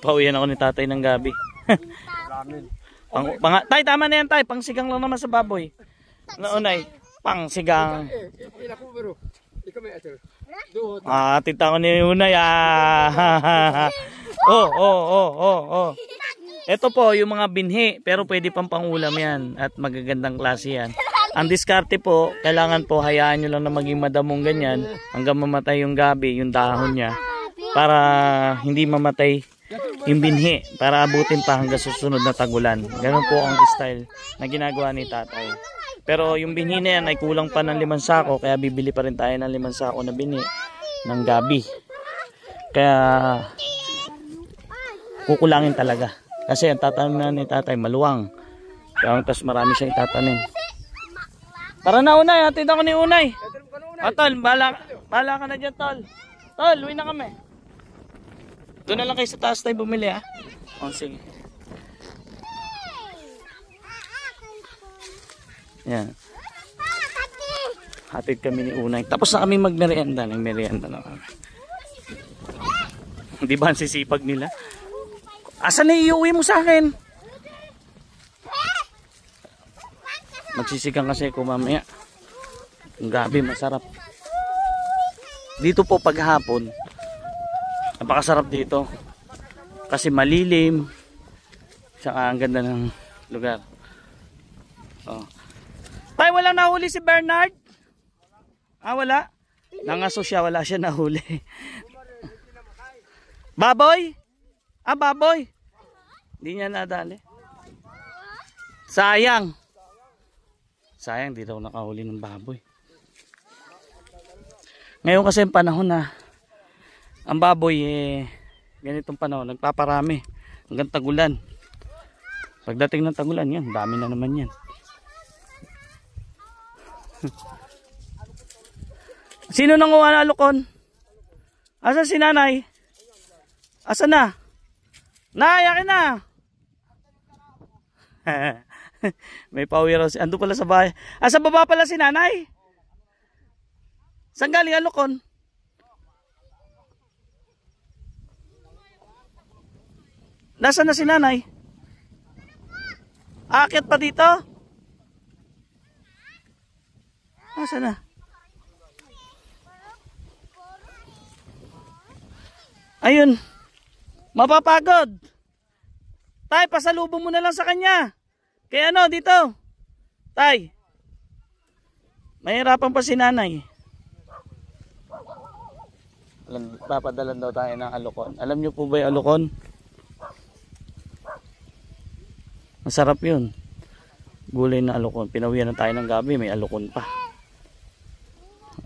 Pauwihan ako ni tatay ng gabi. Tay, tama na yan tay. Pangsigang lang naman sa baboy. Naunay, pangsigang. Tita ko ni Unay. Oh. Ito po yung mga binhi. Pero pwede pang pangulam yan. At magagandang klase yan. Ang diskarte po, kailangan po hayaan nyo lang na maging madamong ganyan. Hanggang mamatay yung gabi, yung dahon niya. Para hindi mamatay yung binhi. Para abutin pa hanggang susunod na tagulan. Ganun po ang style na ginagawa ni tatay. Pero yung binhi na yan ay kulang pa ng 5 sako. Kaya bibili pa rin tayo ng 5 sako na binhi ng gabi. Kaya kukulangin talaga. Kasi ang tatanim na ni tatay maluwang. Kaya tapos marami siyang itatanim. Tara na Unay, hatid ako ni Unay. Tol, bala ka na dyan tol. Tol, uwi na kami. Doon na lang kayo sa taas tayo bumili ha. O sige. Yan. Hatid kami ni Unay. Tapos na kami magmerienda. Nagmerienda na kami. Di ba ang sisipag nila? Asan na iuwi mo sa akin? Magsisigang kasi ko mamaya. Ang gabi masarap. Dito po paghapon. Napakasarap dito. Kasi malilim. Tsaka ang ganda ng lugar. Oh. Tay, walang nahuli si Bernard? Wala? Nangaso siya, wala siya nahuli. Baboy? Baboy. Hindi niya nadali. Sayang. Sayang, di daw nakahuli ng baboy. Ngayon kasi ang panahon na ang baboy ganitong panahon, nagpaparami hanggang tagulan. Pagdating ng tagulan yan, dami na naman yan. Sino nanguha na alukon? Asan si nanay? Asan na? Nay, akin na. May pauwi raw si, ando pala sa bahay. Sa baba pala si nanay. Saan galing alukon? Nasaan na si nanay? Aakyat pa dito? Nasaan na? Ayun. Mapapagod. Tay, pasalubong mo na lang sa kanya. Kaya ano, dito. Tay. Mahirapan pa si nanay. Papadalan daw tayo ng alukon. Alam nyo po ba yung alukon? Masarap yun. Gulay na alukon. Pinawian na tayo ng gabi. May alukon pa.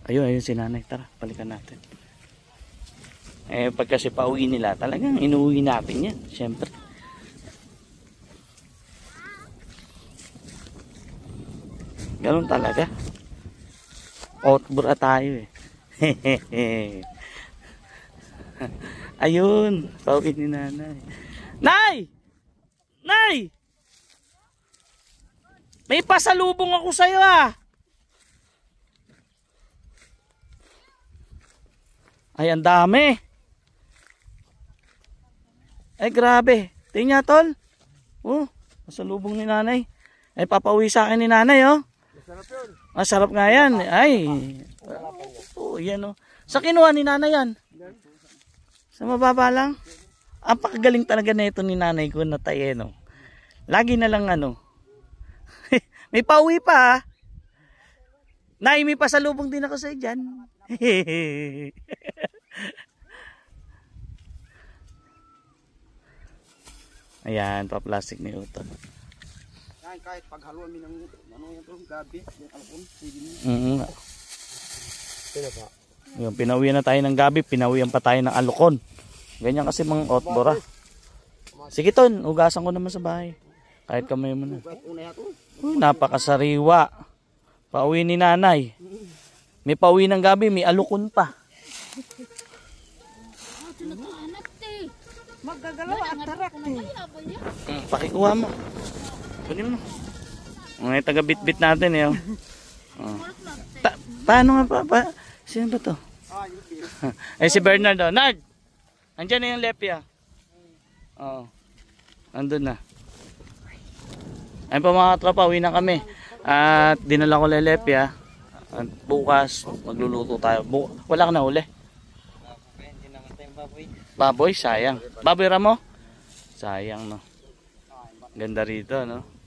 Ayun si nanay. Tara, balikan natin. Pag kasi pauwi nila, talagang inuwi natin yan. Siyempre. Ganun talaga. Outbura tayo Ayun. Pauwi ni nanay. Nay! Nay! May pasalubong ako sa'yo Ay, ang dami. Ay, grabe. Tingnan tol. Pasalubong ni nanay. Ay, papauwi sa akin ni nanay Masarap yun. Masarap nga yan. Ay. Yan Sa kinuha ni nanay yan? Sa mababa lang? Ang pakagaling talaga na ito ni nanay ko na tayo Lagi na lang May pauwi pa Nay, may pasalubong din ako sa dyan. Ayan, pa-plastic ni Utol. Kahit paghaluan min ng yung gabi, yung alukon, yung pinawian na tayo ng gabi, pinawian pa tayo ng alukon. Ganyan kasi mga outbora. Sige ton, ugasan ko naman sa bahay. Kahit kamay mo na. Napakasariwa. Pauwi ni nanay. May pauwi ng gabi, may alukon pa. Magagalaw at tarak Pakikuha mo. Kunin mo. Mga taga-bit-bit natin paano nga pa? Sino ba to? Si Bernard Nard. Andiyan na yung lepya. Oo. Andun na. Ayun pa mga tropa, uwi na kami. At dinala ko Lelepia. At bukas, magluluto tayo. Wala ka na huli? Hindi naman tayong baboy. Baboy, sayang. Baboy ramo? Sayang, no? Ganda rito, no?